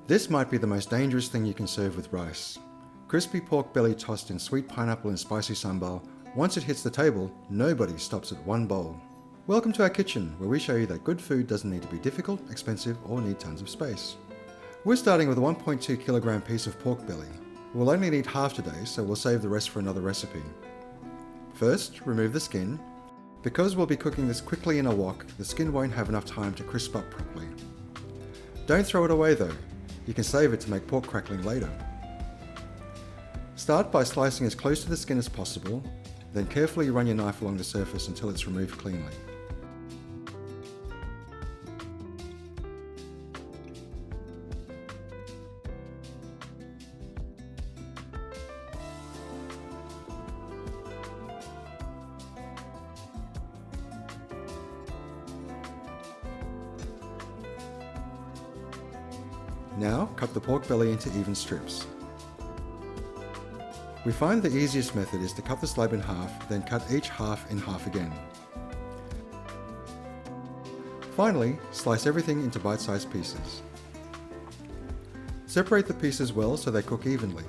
This might be the most dangerous thing you can serve with rice. Crispy pork belly tossed in sweet pineapple and spicy sambal. Once it hits the table, nobody stops at one bowl. Welcome to our kitchen, where we show you that good food doesn't need to be difficult, expensive, or need tons of space. We're starting with a 1.2 kilogram piece of pork belly. We'll only need half today, so we'll save the rest for another recipe. First, remove the skin. Because we'll be cooking this quickly in a wok, the skin won't have enough time to crisp up properly. Don't throw it away though. You can save it to make pork crackling later. Start by slicing as close to the skin as possible, then carefully run your knife along the surface until it's removed cleanly. Now, cut the pork belly into even strips. We find the easiest method is to cut the slab in half, then cut each half in half again. Finally, slice everything into bite-sized pieces. Separate the pieces well so they cook evenly.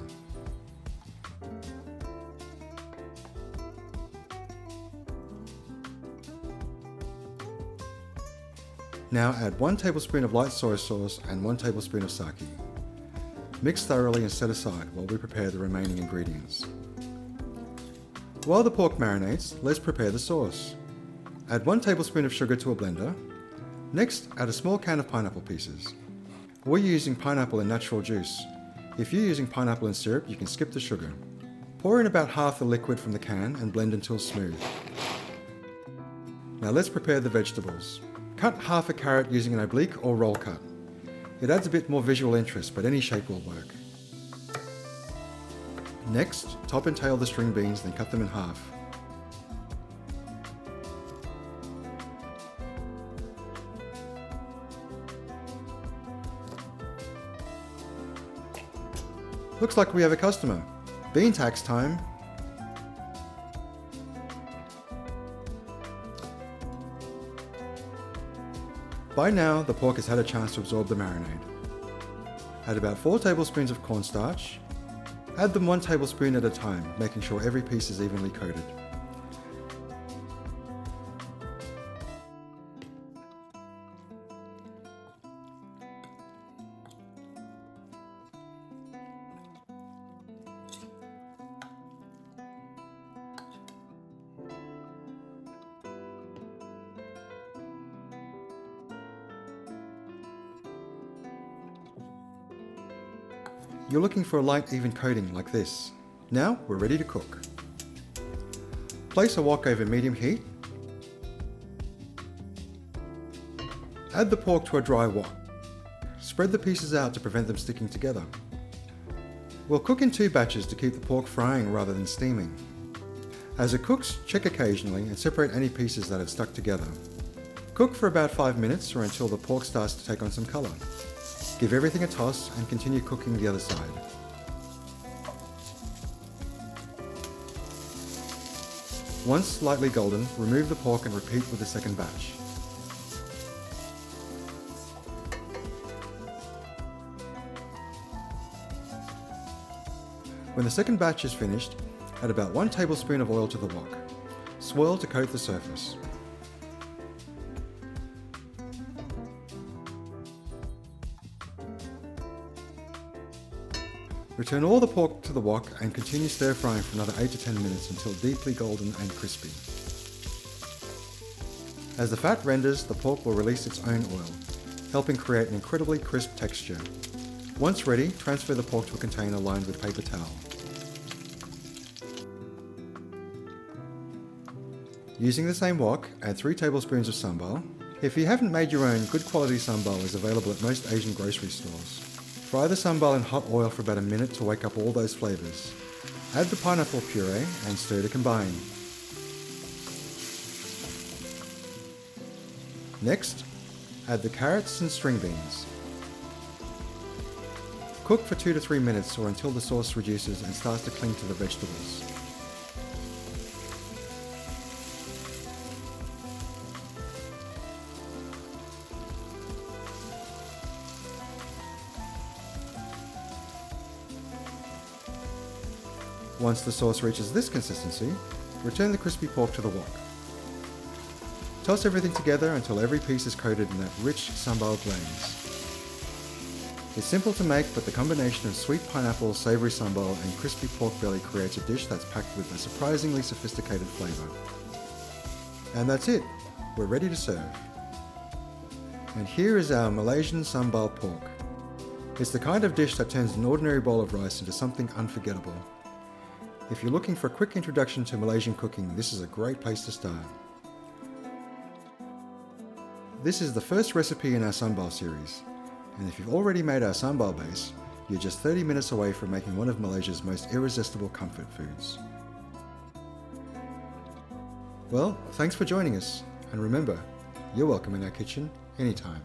Now add 1 tablespoon of light soy sauce and 1 tablespoon of sake. Mix thoroughly and set aside while we prepare the remaining ingredients. While the pork marinates, let's prepare the sauce. Add 1 tablespoon of sugar to a blender. Next, add a small can of pineapple pieces. We're using pineapple and natural juice. If you're using pineapple and syrup, you can skip the sugar. Pour in about half the liquid from the can and blend until smooth. Now let's prepare the vegetables. Cut half a carrot using an oblique or roll cut. It adds a bit more visual interest, but any shape will work. Next, top and tail the string beans, then cut them in half. Looks like we have a customer. Bean tax time. By now, the pork has had a chance to absorb the marinade. Add about 4 tablespoons of cornstarch. Add them 1 tablespoon at a time, making sure every piece is evenly coated. You're looking for a light, even coating like this. Now we're ready to cook. Place a wok over medium heat. Add the pork to a dry wok. Spread the pieces out to prevent them sticking together. We'll cook in 2 batches to keep the pork frying rather than steaming. As it cooks, check occasionally and separate any pieces that have stuck together. Cook for about 5 minutes or until the pork starts to take on some colour. Give everything a toss and continue cooking the other side. Once slightly golden, remove the pork and repeat with the second batch. When the second batch is finished, add about 1 tablespoon of oil to the wok. Swirl to coat the surface. Return all the pork to the wok and continue stir frying for another 8 to 10 minutes until deeply golden and crispy. As the fat renders, the pork will release its own oil, helping create an incredibly crisp texture. Once ready, transfer the pork to a container lined with paper towel. Using the same wok, add 3 tablespoons of sambal. If you haven't made your own, good quality sambal is available at most Asian grocery stores. Fry the sambal in hot oil for about a minute to wake up all those flavours. Add the pineapple puree and stir to combine. Next, add the carrots and string beans. Cook for 2 to 3 minutes or until the sauce reduces and starts to cling to the vegetables. Once the sauce reaches this consistency, return the crispy pork to the wok. Toss everything together until every piece is coated in that rich sambal glaze. It's simple to make, but the combination of sweet pineapple, savoury sambal and crispy pork belly creates a dish that's packed with a surprisingly sophisticated flavour. And that's it, we're ready to serve. And here is our Malaysian Sambal Pork. It's the kind of dish that turns an ordinary bowl of rice into something unforgettable. If you're looking for a quick introduction to Malaysian cooking, this is a great place to start. This is the first recipe in our Sambal series, and if you've already made our sambal base, you're just 30 minutes away from making one of Malaysia's most irresistible comfort foods. Well, thanks for joining us, and remember, you're welcome in our kitchen anytime.